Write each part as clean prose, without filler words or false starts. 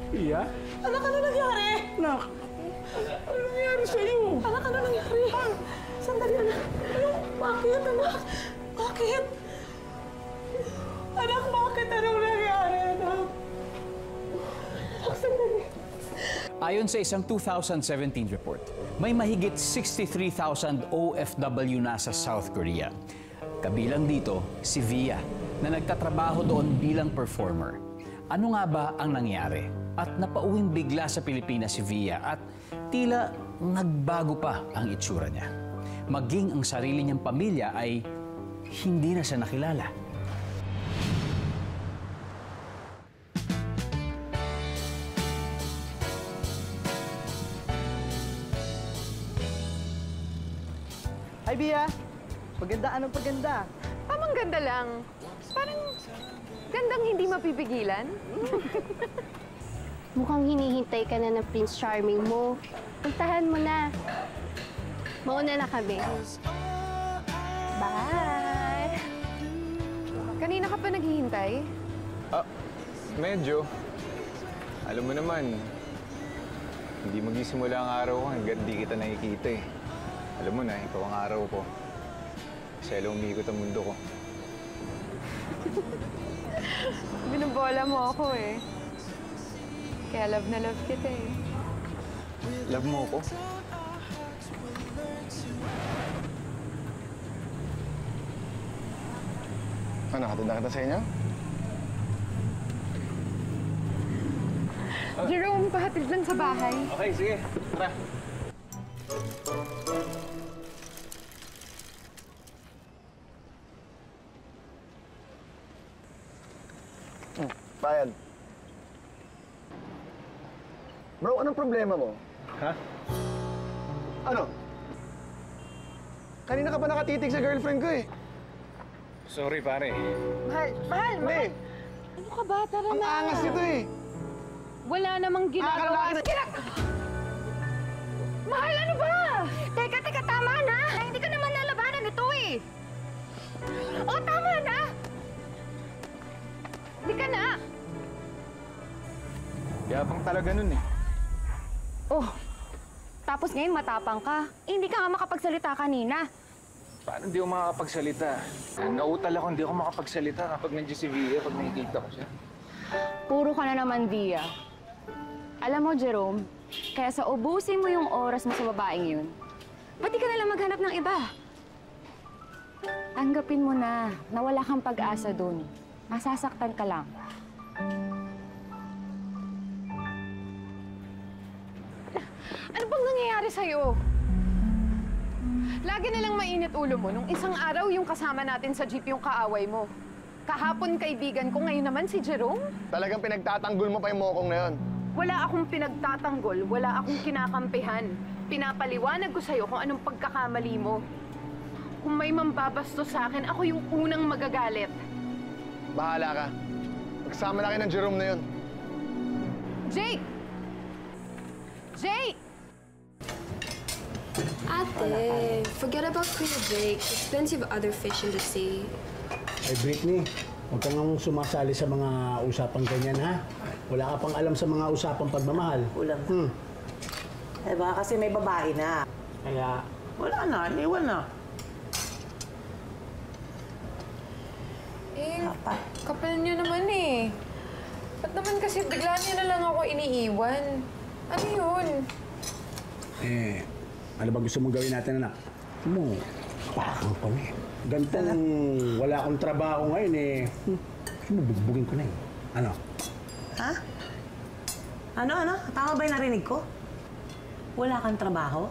Iya? Anak, ano nangyari? Anak, ano nangyari sa'yo? Anak, ano nangyari? Sandali, anak. Ano? Bakit, anak? Bakit? Anak, bakit? Anong nangyari, anak? Anak, sandali. Ayon sa isang 2017 report, may mahigit 63,000 OFW na sa South Korea. Kabilang dito, si Via, na nagtatrabaho doon bilang performer. Ano nga ba ang nangyari? At napauwing bigla sa Pilipinas si Via at tila nagbago pa ang itsura niya. Maging ang sarili niyang pamilya ay hindi na siya nakilala. Hi, Bia! Paganda, anong paganda? Tamang ganda lang. Parang gandang hindi mapipigilan. Mukhang hinihintay ka na ng Prince Charming mo. Puntahan mo na. Mauna na kami. Bye! Kanina ka pa naghihintay? Medyo. Alam mo naman, hindi magsisimula ang araw ko hanggang di kita nakikita eh. Alam mo na, ikaw ang araw ko. Kasi alam umikot ang mundo ko. Binubola mo ako eh. Kaya love na love kita eh. Love mo ako? Ano, hatid na kita sa inyo? Jerome, pahatid lang sa bahay. Okay, sige. Tara. Bayad. Bro, anong problema mo? Ha? Ano? Kanina ka pa nakatitig sa girlfriend ko eh. Sorry, pare. Mahal! Mahal! Hindi. Ano ka ba? Tara Ang na! angas nito eh. Wala namang ginagawa. Mahal, ano ba? Teka, tama na! Hindi ka naman lalabanan ito eh! O, tama na! Hindi ka na! Yabang talaga nun eh. Oh, tapos ngayon matapang ka. Hindi ka nga makapagsalita kanina. Paano hindi ako makakapagsalita? Nautal ako, hindi ako makapagsalita kapag nandiyan si Via, pag nakikita ko siya. Puro ka na naman, Via. Alam mo, Jerome, kaya sa ubusin mo yung oras mo sa babaeng yun, ba't di ka nalang maghanap ng iba? Tanggapin mo na wala kang pag-asa dun. Masasaktan ka lang. Ano bang nangyayari sa'yo? Lagi na lang mainit ulo mo. Nung isang araw, yung kasama natin sa jeep yung kaaway mo. Kahapon kaibigan ko, ngayon naman si Jerome. Talagang pinagtatanggol mo pa yung mokong na yun. Wala akong pinagtatanggol, wala akong kinakampihan. Pinapaliwanag ko sa'yo kung anong pagkakamali mo. Kung may mambabastos sa akin, ako yung unang magagalit. Bahala ka. Magsama na kayo ng Jerome na yun. Jake! Jake! Ate, forget about Kuya Jake. There's plenty of other fish in the sea. Ay, Britney, huwag kang nang sumasali sa mga usapang ganyan, ha? Wala ka pang alam sa mga usapang pagmamahal. Ulam. Eh, baka kasi may babae na. Kaya, wala na, iniwan na. Eh, kapal niyo naman eh. Ba't naman kasi bigla niyo na lang ako iniiwan? Ano yun? Eh, ano ba gusto mong gawin natin, anak? Gusto mo, pakang kami. Gantong wala akong trabaho ngayon, eh. Gusto mo, bugbugin ko na eh. Ano? Ha? Ano? Tama ba yung narinig ko? Wala kang trabaho?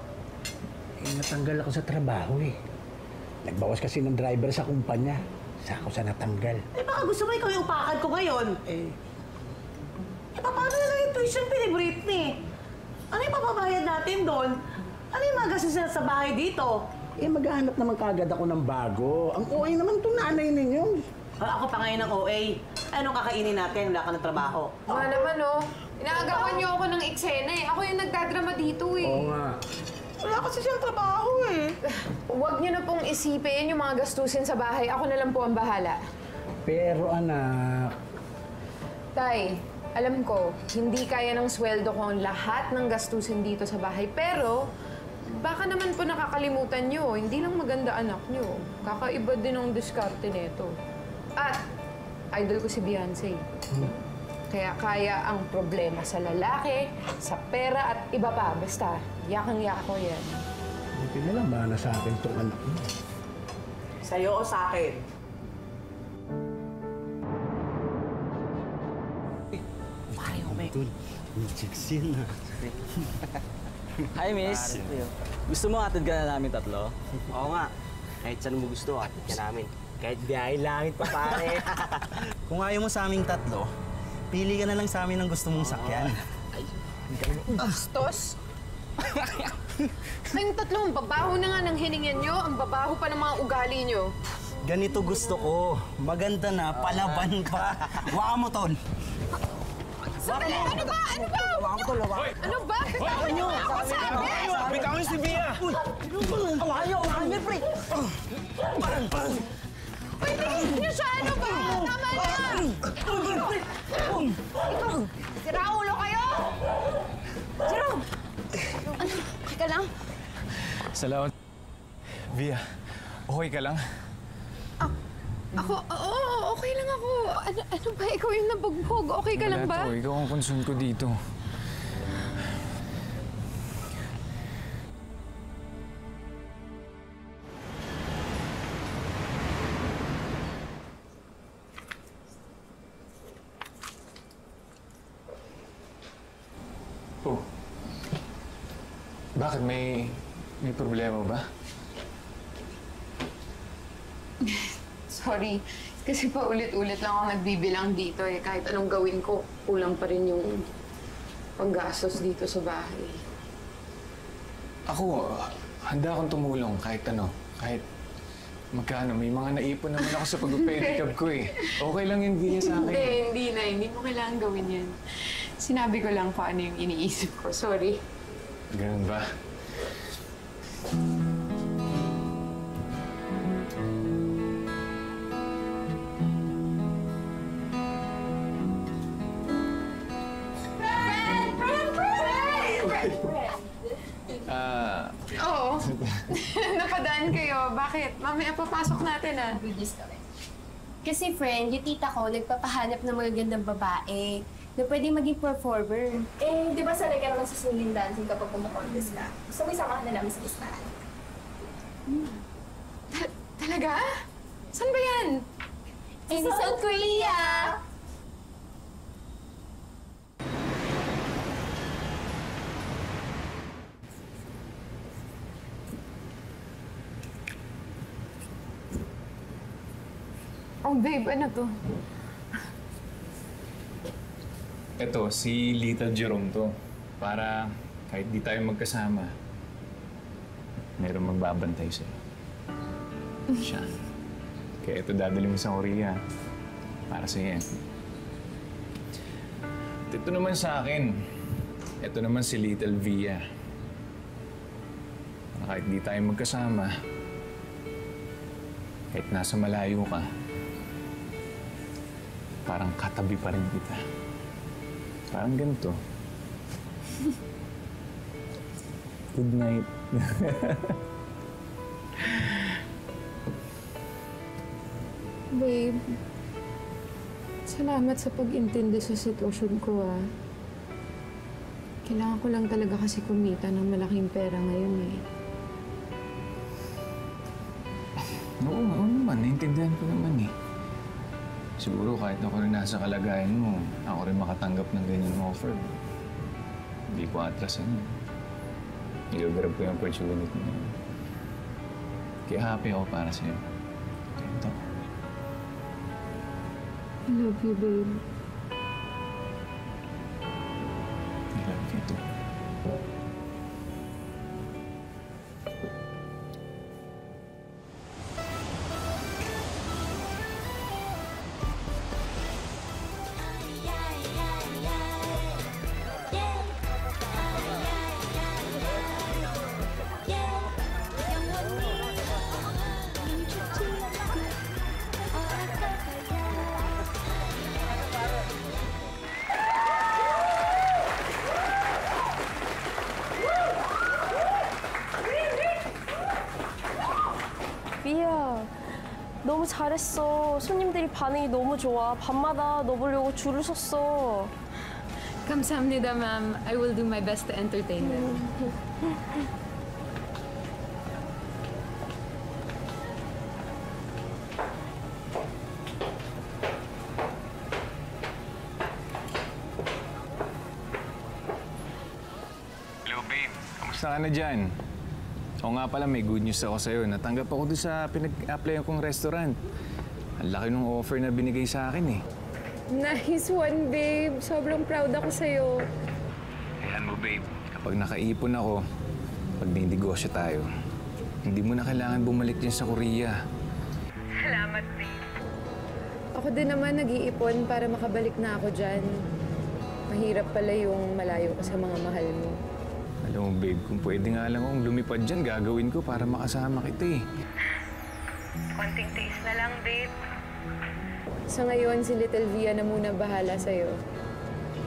Eh, natanggal ako sa trabaho, eh. Nagbawas kasi ng driver sa kumpanya. Sa ako sa natanggal. Eh, baka gusto mo ikaw yung upakad ko ngayon? Eh, paano na lang yung tuition fee ni Britney? Ano yung papabayad natin doon? Ano yung mga gastos sa bahay dito? Eh, maghahanap naman kagad ako ng bago. Ang OA naman itong nanay ninyo. Ako pa ngayon ng OA. Anong kakainin natin? Wala ka ng trabaho. Nga naman oh. Inaagawan niyo ako ng eksena eh. Ako yung nagdadrama dito eh. Oo nga. Wala kasi siyang trabaho eh. Huwag niyo na pong isipin yung mga gastusin sa bahay. Ako na lang po ang bahala. Pero anak... Tay, Alam ko, hindi kaya ng sweldo ko ang lahat ng gastusin dito sa bahay. Pero, baka naman po nakakalimutan nyo, hindi lang maganda anak nyo. Kakaiba din ang diskarte nito. At, idol ko si Beyonce. Kaya kaya ang problema sa lalaki, sa pera at iba pa. Basta, yakang-yak ko yan. Hindi na lang mana sa akin itong anak mo. Sa'yo o sa akin? Pare, Ome. Hi, miss. Gusto mo atid ka na namin tatlo? Oo nga. Kahit saan mo gusto, atid ka namin. Kahit biyahe langit pa, pare. Kung ayaw mo sa aming tatlo, pili ka na lang sa amin ng gusto mong sakyan. Bastos! Kayong tatlong babaho na nga ng hiningan nyo, ang babaho pa ng mga ugali nyo. Ganito gusto ko. Maganda na, palaban pa. Waka mo, Tol. Sandali! Ano ba? Ano ba? Waka mo, Tol. Ano ba? Bitawan nyo! Ako sabi! Bitawan si Bia! Awakan nyo, pre! Uy, tingin nyo siya! Ano ba? Tama na! Sira ulo kayo! Jerome! Ano? Teka lang. Salamat. Via, okay ka lang? Ako, oo, okay lang ako. Ano ba? Ikaw yung nabugbog. Okay ka lang ba? Wala to, ikaw ang concern ko dito. Oh. Bakit? May problema ba? Sorry. Kasi paulit-ulit lang ako nagbibilang dito eh. Kahit anong gawin ko, kulang pa rin yung panggastos dito sa bahay. Ako, handa akong tumulong kahit ano. Kahit magkano. May mga naipon naman ako sa pag-pedicab ko eh. Okay lang yun, Via, sa akin. Hindi na. Hindi mo kailangan gawin yan. Sinabi ko lang kung ano yung iniisip ko. Sorry. Ganun ba? Oo. Napadaan kayo. Bakit? Mamaya papasok natin ah. Kasi friend, yung tita ko nagpapahanap ng magagandang babae na pwede maging performer. Eh, di ba sanay ka naman sa singing dancing kapag kumakontest ka? Gusto mo isama ka na namin sa listahan? Talaga? Saan ba yan? Eh, sa South Korea! Oh, babe, ano to? Ito, si Little Jerome to. Para kahit di tayo magkasama, mayroong magbabantay sa'yo. Siya. Kaya ito dadali mo sa Korea. Para sa'yo. At ito naman sa akin. Ito naman si Little Via. Para kahit di tayo magkasama, kahit nasa malayo ka, parang katabi pa rin kita. Parang ganito. Good night. Babe, salamat sa pag-intindi sa sitwasyon ko ah. Kailangan ko lang talaga kasi kumita ng malaking pera ngayon eh. Oo naman. Naintindihan ko naman eh. Siguro kahit ako rin nasa kalagayan mo, ako rin makatanggap ng ganyan offer. Hindi ko atrasan yun. Ilagrab ko yung opportunity na yun. Kaya happy ako para sa'yo. Ito. I love you, babe. I love you too. 잘했어. 손님들이 반응이 너무 좋아. 밤마다 너 보려고 줄을 섰어. 감사합니다, ma'am. I will do my best to entertain them. Hello, babe. Kamusta ka na dyan? Oo nga pala, may good news ako sa'yo. Natanggap ako doon sa pinag-applyan kong restaurant. Ang laki ng offer na binigay sa akin eh. Nice one, babe. Sobrang proud ako sa'yo. Ayan mo, babe. Kapag nakaipon ako, pag may negosyo tayo, hindi mo na kailangan bumalik din sa Korea. Salamat, babe. Ako din naman nag-iipon para makabalik na ako dyan. Mahirap pala yung malayo ka sa mga mahal mo. Alam mo, babe, kung pwede nga lang akong lumipad dyan, gagawin ko para makasama kita eh. Konting tiis na lang, babe. Sa ngayon, si Little Via na muna bahala sa'yo.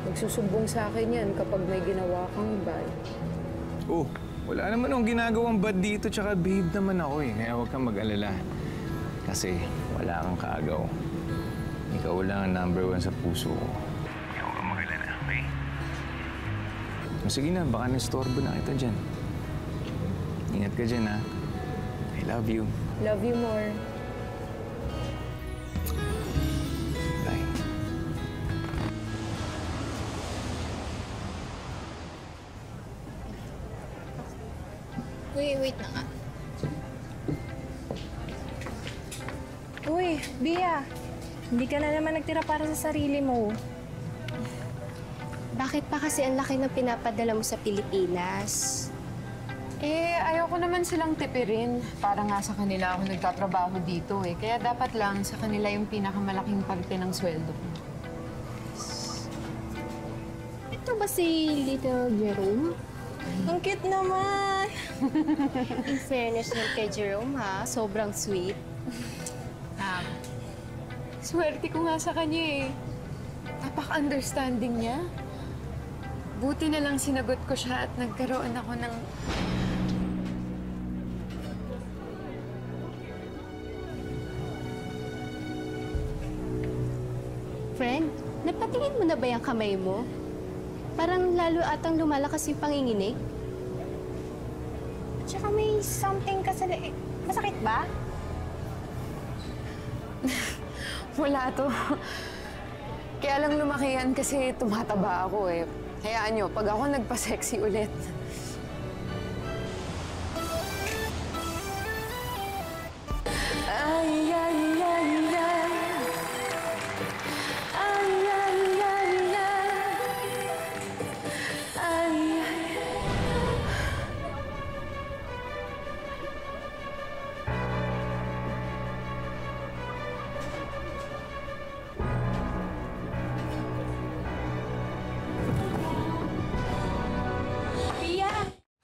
Magsusumbong sa akin yan kapag may ginawa kang bad. Oh, wala naman akong ginagawang bad dito, tsaka babe naman ako eh. Kaya huwag kang mag-alala. Kasi wala kang kaagaw. Ikaw lang ang number 1 sa puso ko. Kaya huwag kang mag-alala, okay? Sige na, baka na-storbo na kita dyan. Ingat ka dyan, ha? I love you. Love you more. Bye. Uy, wait na nga. Uy, Bia. Hindi ka na naman nagtira para sa sarili mo. Bakit pa kasi ang laki ng pinapadala mo sa Pilipinas? Ayoko naman silang tipirin. Para nga sa kanila ako nagtatrabaho dito eh. Kaya dapat lang sa kanila yung pinakamalaking parte ng sweldo ko. Ito ba si Little Jerome? Ang cute naman! In fairness naman kay Jerome, ha? Sobrang sweet. Swerte ko nga sa kanya eh. Napaka-understanding niya. Buti na lang sinagot ko siya at nagkaroon ako ng... Friend, napatingin mo na ba yung kamay mo? Parang lalo atang lumalakas yung panginginig. Tsaka may something kasi masakit ba? Wala to. Kaya lang lumaki yan kasi tumataba ako eh. Hayaan nyo, pag ako nagpa-sexy ulit. Ay, ay, ay, ay. Ay, ay, ay, ay. Ay, ay.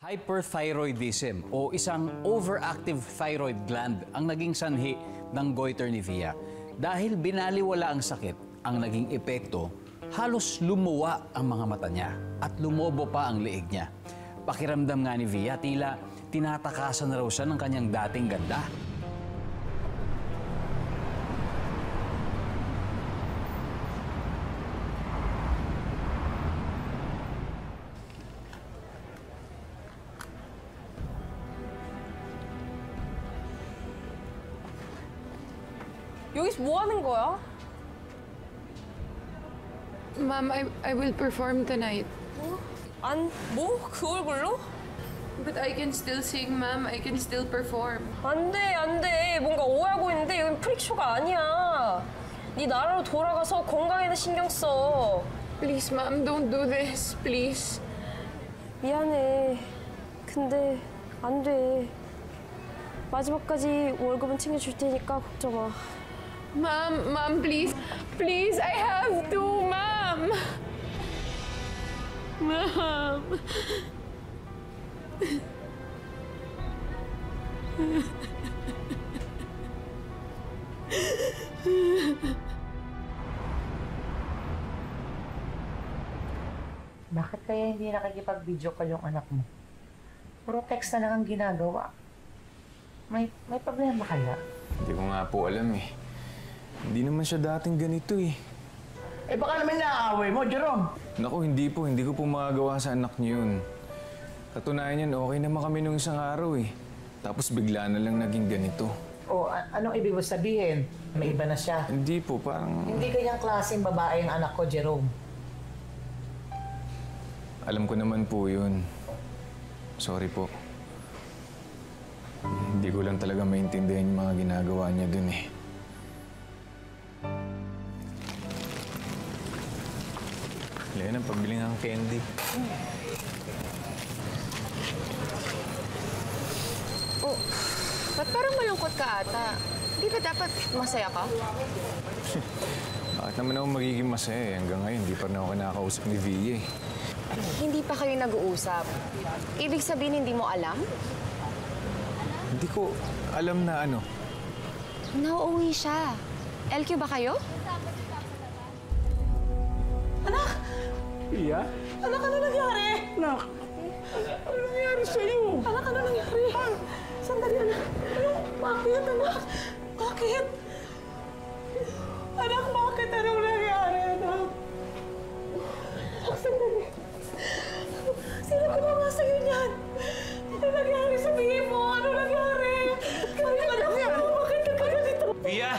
Hyperthyroidism o isang overactive thyroid gland ang naging sanhi ng goiter ni Via. Dahil binaliwala ang sakit, ang naging epekto, halos lumuwa ang mga mata niya at lumobo pa ang liig niya. Pakiramdam nga ni Via, tila tinatakasan na raw siya ng kanyang dating ganda. 여기서 뭐 하는 거야? Ma'am, I will perform tonight. 뭐? 그 얼굴로? But I can still sing, ma'am. I can still perform. 안 돼. 뭔가 오해하고 있는데 여긴 프리쇼가 아니야. 네 나라로 돌아가서 건강에는 신경 써. Please, ma'am, don't do this. Please. 미안해. 근데 안 돼. 마지막까지 월급은 챙겨줄 테니까 걱정 마. Ma'am, please. Please, I have to, ma'am. Ma'am. Bakit kaya hindi nakikipag-video call yung anak mo? Puro text na lang ang ginagawa. May problema kaya? Hindi ko nga po alam eh. Hindi naman siya dating ganito eh. Eh baka naman naaaway mo, Jerome. Naku, hindi po. Hindi ko po magagawa sa anak niyo yun. Katunayan yan, okay naman kami nung isang araw eh. Tapos bigla na lang naging ganito. O, anong ibig mo sabihin? May iba na siya. Hindi po, parang... Hindi kanyang klaseng babae ang anak ko, Jerome. Alam ko naman po yun. Sorry po. Hindi ko lang talaga maintindihan yung mga ginagawa niya dun eh. Lena, pabili ng candy. Oh, ba't parang malungkot ka ata? Di ba dapat masaya ka? Bakit naman ako magiging masaya eh? Hanggang ngayon, hindi pa rin ako kinakausap ni Via eh. Hindi pa kayo nag-uusap. Ibig sabihin hindi mo alam? Hindi ko alam na ano. Nauuwi siya. LQ ba kayo? Anak! Iya? Anak, ano nangyari? Anak, ano nangyari sa'yo? Anak, ano nangyari? Sandali, anak. Ano? Bakit, anak? Bakit? Anak, bakit? Anong nangyari, anak? Anak, sandali. Sino gumawa sa'yo niyan? Ano nangyari? Sabihin mo, ano nangyari? Bakit, anak, bakit nagkaganito? Via!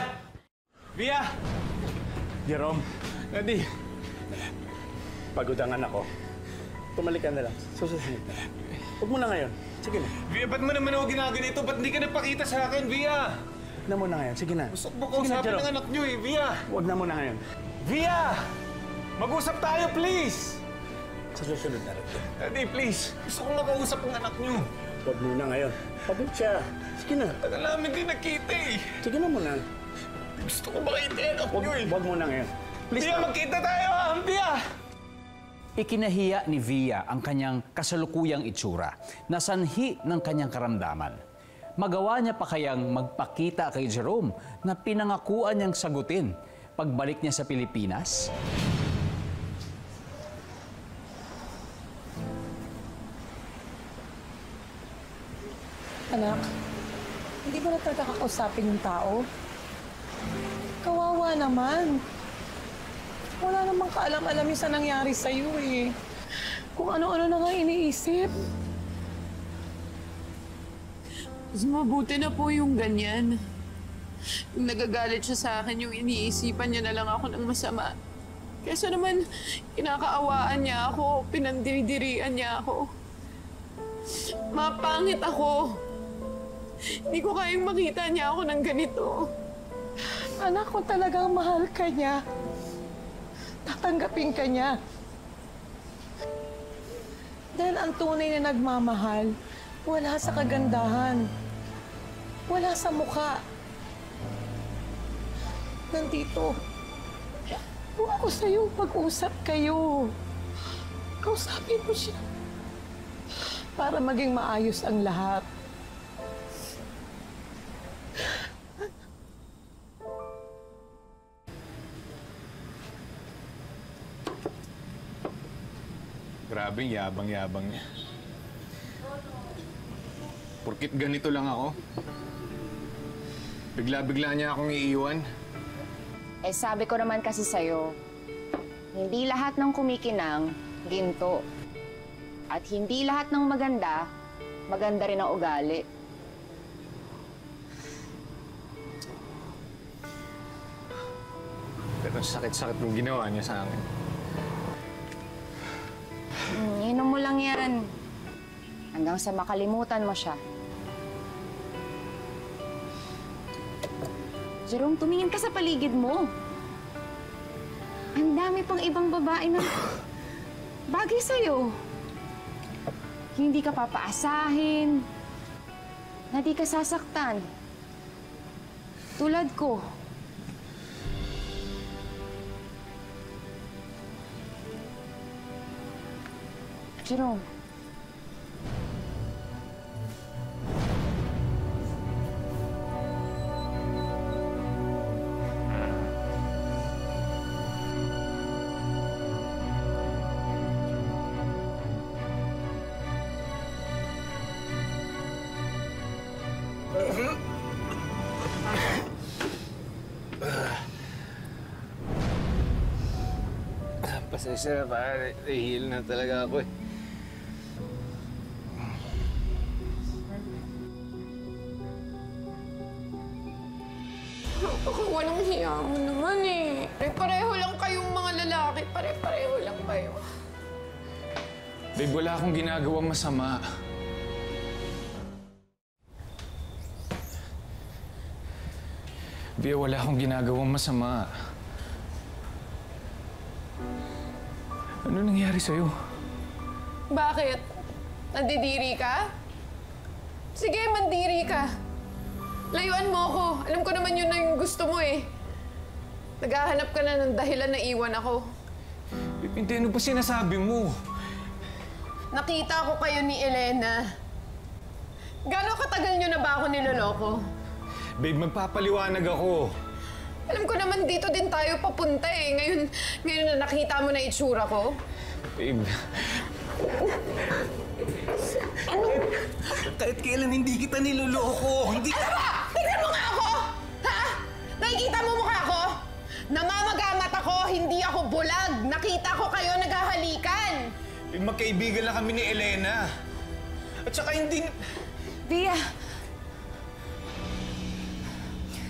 Via! Jerome, Daddy! pagod ang anak ko. Tumalik ka na lang. Susunod na. Huwag mo na ngayon. Sige na. Via, ba't mo naman ako ginaganito? Ba't hindi ka napakita sa akin, Via? Huwag na muna ngayon. Sige na. Gusto ko kausapin ng anak niyo eh, Via! Huwag na muna ngayon. Via! Mag-usap tayo, please! Sa susunod na rin. Daddy, please! Gusto kong makausap ang anak niyo. Huwag muna ngayon. Pagod siya. Sige na. Tagal namin din nakita eh. Sige na muna. Gusto ko makita yung anak niyo eh. Huwag muna ngayon. Please Via, na. magkita tayo ah! Via! Ikinahiya ni Via ang kanyang kasalukuyang itsura na sanhi ng kanyang karamdaman. Magawa niya pa kayang magpakita kay Jerome na pinangakuan niyang sagutin pagbalik niya sa Pilipinas? Anak, hindi mo na talaga kakausapin yung tao? Kawawa naman. Wala namang kaalam-alam yung sa nangyari sa'yo eh. Kung ano-ano na nga iniisip. Mas mabuti na po yung ganyan. Yung nagagalit siya sa akin, yung iniisipan niya na lang ako ng masama. Kesa naman, kinakaawaan niya ako, pinandidirian niya ako. Mapangit ako. Hindi ko kayang makita niya ako ng ganito. Anak ko talagang mahal ka niya. Tatanggapin ka niya. Dahil ang tunay na nagmamahal, wala sa kagandahan. Wala sa mukha. Nandito. Kung ako sa'yo, mag-usap kayo. Kausapin mo siya. Para maging maayos ang lahat. Grabe, yabang-yabang niya. Porkit ganito lang ako. Bigla-bigla niya akong iiwan. Eh sabi ko naman kasi sa'yo, hindi lahat ng kumikinang, ginto. At hindi lahat ng maganda, maganda rin ang ugali. Pero sakit-sakit yung ginawa niya sa akin. Inom mo lang yan. Hanggang sa makalimutan mo siya. Jerome, tumingin ka sa paligid mo. Ang dami pang ibang babae na bagay sa'yo. Hindi ka papaasahin. Na di ka sasaktan. Tulad ko. Jerome. Pasensya na, pare. Nahihil na talaga ako eh. Baka walang hiya mo naman eh. Pare-pareho lang kayong mga lalaki. Pare-pareho lang kayo. Babe, wala akong ginagawang masama. Bea, wala akong ginagawang masama. Ano nangyari sa'yo? Bakit? Nandidiri ka? Sige, mandiri ka. Layuan mo ako. Alam ko naman yun na yung gusto mo eh. Naghahanap ka na ng dahilan na iwan ako. Babe, hindi, ano ba sinasabi mo? Nakita ko kayo ni Elena. Gano'ng katagal nyo na ba ako niloloko? Babe, magpapaliwanag ako. Alam ko naman dito din tayo papunta eh. Ngayon na nakita mo na itsura ko. Babe. Ano? Kahit kailan hindi kita niloloko. Hindi Ano ba? Tignan mo nga ako! Ha? Nakikita mo mukha ko? Namamagamat ako, hindi ako bulag. Nakita ko kayo naghahalikan. Babe, magkaibigan lang kami ni Elena. At saka hindi... Via!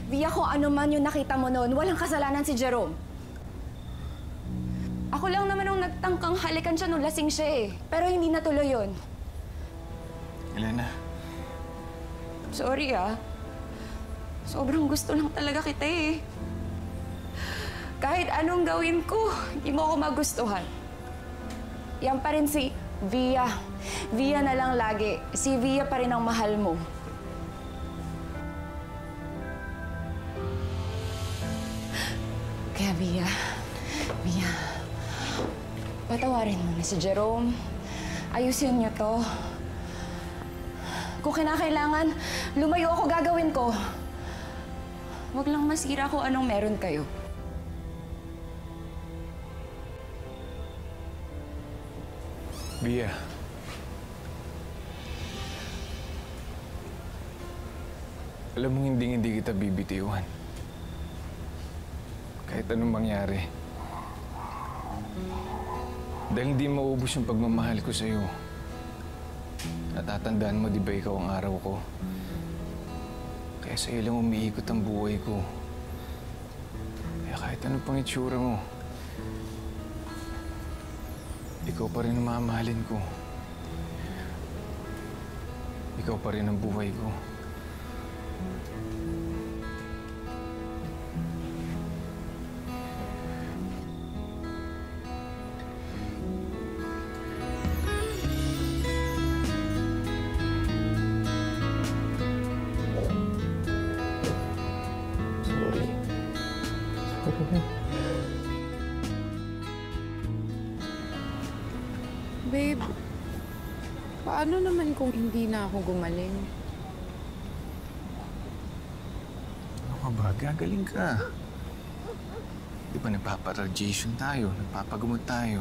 Via, kung ano man yung nakita mo noon, walang kasalanan si Jerome. Ako lang naman nung nagtangkang halikan siya nung lasing siya eh. Pero hindi natuloy yun. Elena. Sorry ah. Sobrang gusto lang talaga kita eh. Kahit anong gawin ko, hindi mo ako magustuhan. Yan pa rin si Via. Via na lang lagi. Si Via pa rin ang mahal mo. Kaya Via, patawarin mo na si Jerome. Ayusin niyo to. Kung kinakailangan, lumayo ako, gagawin ko. Huwag lang masira kung anong meron kayo. Bea. Alam mo, hindi kita bibitiwan. Kahit anong mangyari. Dahil hindi maubos yung pagmamahal ko sa'yo. Natatandaan mo, di ba ikaw ang araw ko? Kaya sa'yo lang umiikot ang buhay ko. Kaya kahit ano pang itsura mo, ikaw pa rin ang mamahalin ko. Ikaw pa rin ang buhay ko. Babe, paano naman kung hindi na ako gumaling? Ano ka ba? Gagaling ka. Di ba nagpapa-radiation tayo, nagpapagamot tayo.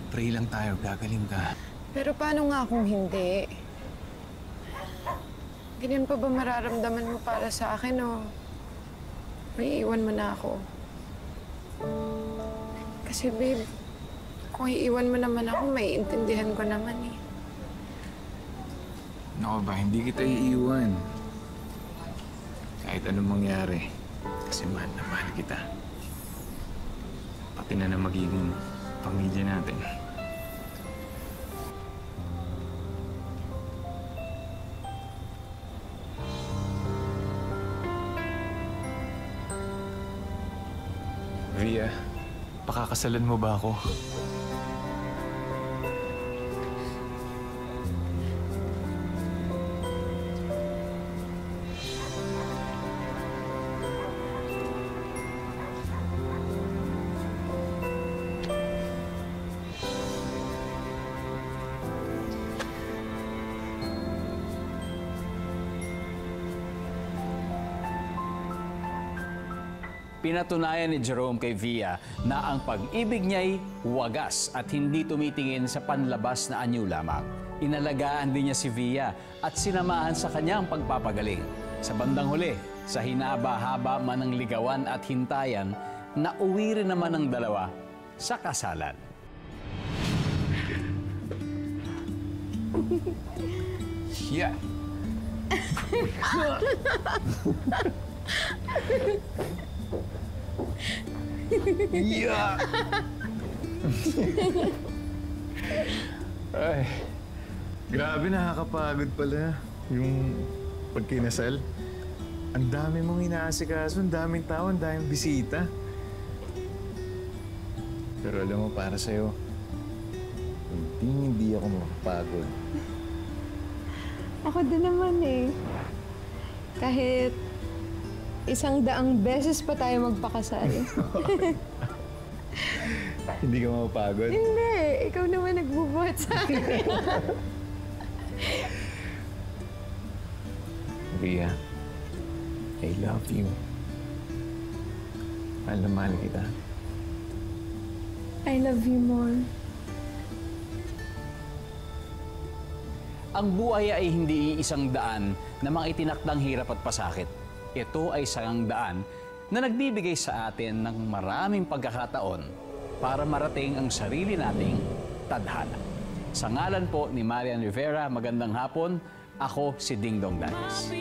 Pray lang tayo, gagaling ka. Pero paano nga kung hindi? Ganyan pa ba mararamdaman mo para sa akin o may iwan mo na ako? Kasi babe, kung iiwan mo naman ako, may intindihan ko naman eh. Ano ba? Hindi kita iiwan. Kahit anong mangyari. Kasi mahal na mahal kita. Pati na magiging pamilya natin. Via, pakakasalan mo ba ako? Pinatunayan ni Jerome kay Via na ang pag-ibig niya'y wagas at hindi tumitingin sa panlabas na anyo lamang. Inalagaan din niya si Via at sinamahan sa kanyang pagpapagaling. Sa bandang huli, sa hinaba-haba man ng ligawan at hintayan, nauwi rin naman ng dalawa sa kasalan. Yeah. Yeah. Ay, grabe, nakakapagod pala yung pagkinasal. Ang dami mong inaasikaso, ang daming tao, ang daming bisita. Pero alam mo, para sa'yo, hindi ako makapagod. Ako din naman eh. Kahit 100 beses pa tayo magpakasal. Hindi ka mapapagod? Hindi. Ikaw naman nagbubuhat sa akin. Via, I love you. Mahal na mahal kita. I love you more. Ang buhay ay hindi isang daan na mga itinakdang hirap at pasakit. Ito ay isang daan na nagbibigay sa atin ng maraming pagkakataon para marating ang sarili nating tadhana. Sa ngalan po ni Marian Rivera, magandang hapon. Ako si Dingdong Danis.